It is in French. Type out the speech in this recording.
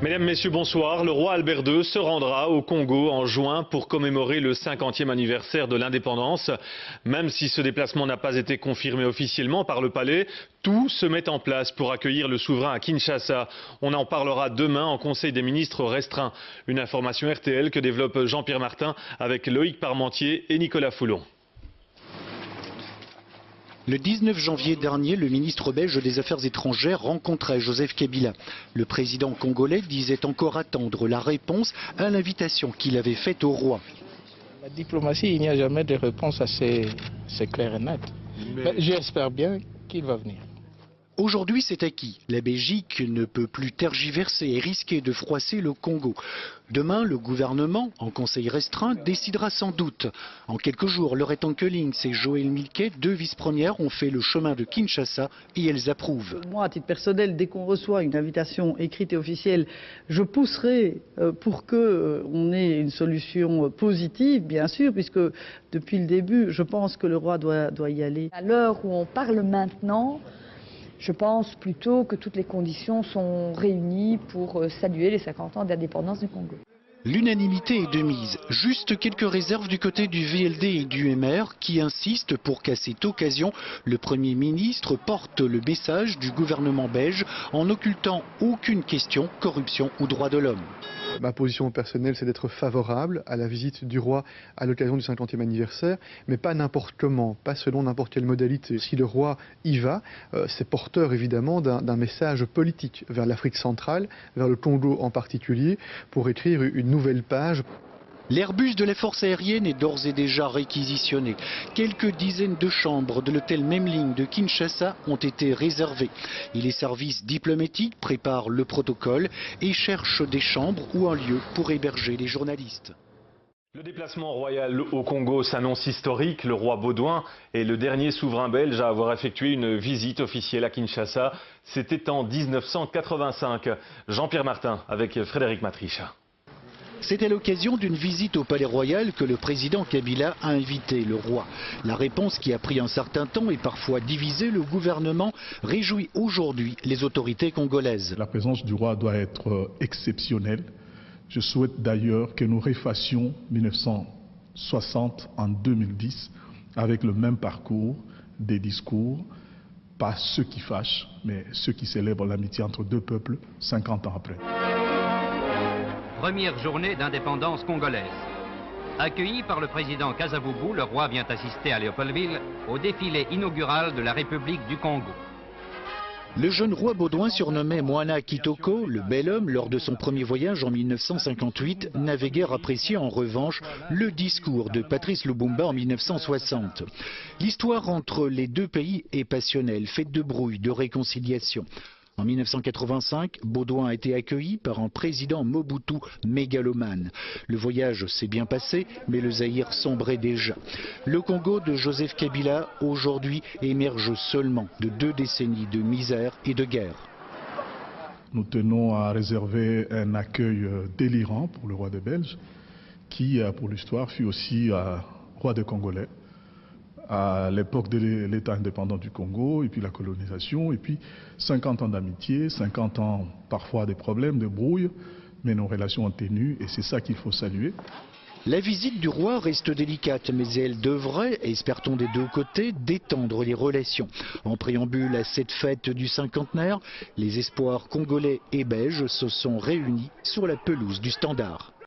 Mesdames, Messieurs, bonsoir. Le roi Albert II se rendra au Congo en juin pour commémorer le 50e anniversaire de l'indépendance. Même si ce déplacement n'a pas été confirmé officiellement par le palais, tout se met en place pour accueillir le souverain à Kinshasa. On en parlera demain en Conseil des ministres restreint. Une information RTL que développe Jean-Pierre Martin avec Loïc Parmentier et Nicolas Foulon. Le 19 janvier dernier, le ministre belge des Affaires étrangères rencontrait Joseph Kabila. Le président congolais disait encore attendre la réponse à l'invitation qu'il avait faite au roi. La diplomatie, il n'y a jamais de réponse assez claire et nette. J'espère bien qu'il va venir. Aujourd'hui, c'est acquis. La Belgique ne peut plus tergiverser et risquer de froisser le Congo. Demain, le gouvernement, en conseil restreint, décidera sans doute. En quelques jours, Loretta Koelings et Joël Milquet, deux vice-premières, ont fait le chemin de Kinshasa et elles approuvent. Moi, à titre personnel, dès qu'on reçoit une invitation écrite et officielle, je pousserai pour qu'on ait une solution positive, bien sûr, puisque depuis le début, je pense que le roi doit y aller. À l'heure où on parle maintenant, je pense plutôt que toutes les conditions sont réunies pour saluer les 50 ans d'indépendance du Congo. L'unanimité est de mise. Juste quelques réserves du côté du VLD et du MR qui insistent pour qu'à cette occasion, le Premier ministre porte le message du gouvernement belge en occultant aucune question, corruption ou droits de l'homme. Ma position personnelle, c'est d'être favorable à la visite du roi à l'occasion du 50e anniversaire, mais pas n'importe comment, pas selon n'importe quelle modalité. Si le roi y va, c'est porteur évidemment d'un message politique vers l'Afrique centrale, vers le Congo en particulier, pour écrire une nouvelle page. L'Airbus de la force aérienne est d'ores et déjà réquisitionné. Quelques dizaines de chambres de l'hôtel Memling de Kinshasa ont été réservées. Et les services diplomatiques préparent le protocole et cherchent des chambres ou un lieu pour héberger les journalistes. Le déplacement royal au Congo s'annonce historique. Le roi Baudouin est le dernier souverain belge à avoir effectué une visite officielle à Kinshasa. C'était en 1985. Jean-Pierre Martin avec Frédéric Matricha. C'est à l'occasion d'une visite au Palais Royal que le président Kabila a invité le roi. La réponse qui a pris un certain temps et parfois divisé le gouvernement réjouit aujourd'hui les autorités congolaises. La présence du roi doit être exceptionnelle. Je souhaite d'ailleurs que nous refassions 1960 en 2010 avec le même parcours des discours, pas ceux qui fâchent, mais ceux qui célèbrent l'amitié entre deux peuples 50 ans après. Première journée d'indépendance congolaise. Accueilli par le président Kasavubu, le roi vient assister à Léopoldville au défilé inaugural de la République du Congo. Le jeune roi Baudouin, surnommé Moana Kitoko, le bel homme, lors de son premier voyage en 1958, n'avait guère apprécié en revanche le discours de Patrice Lumumba en 1960. L'histoire entre les deux pays est passionnelle, faite de brouille, de réconciliation. En 1985, Baudouin a été accueilli par un président Mobutu mégalomane. Le voyage s'est bien passé, mais le Zaïre sombrait déjà. Le Congo de Joseph Kabila, aujourd'hui, émerge seulement de 2 décennies de misère et de guerre. Nous tenons à réserver un accueil délirant pour le roi des Belges, qui, pour l'histoire, fut aussi roi des Congolais, à l'époque de l'État indépendant du Congo, et puis la colonisation, et puis 50 ans d'amitié, 50 ans parfois des problèmes, de brouille, mais nos relations ont tenu, et c'est ça qu'il faut saluer. La visite du roi reste délicate, mais elle devrait, espère-t-on des deux côtés, détendre les relations. En préambule à cette fête du cinquantenaire, les espoirs congolais et belges se sont réunis sur la pelouse du Standard.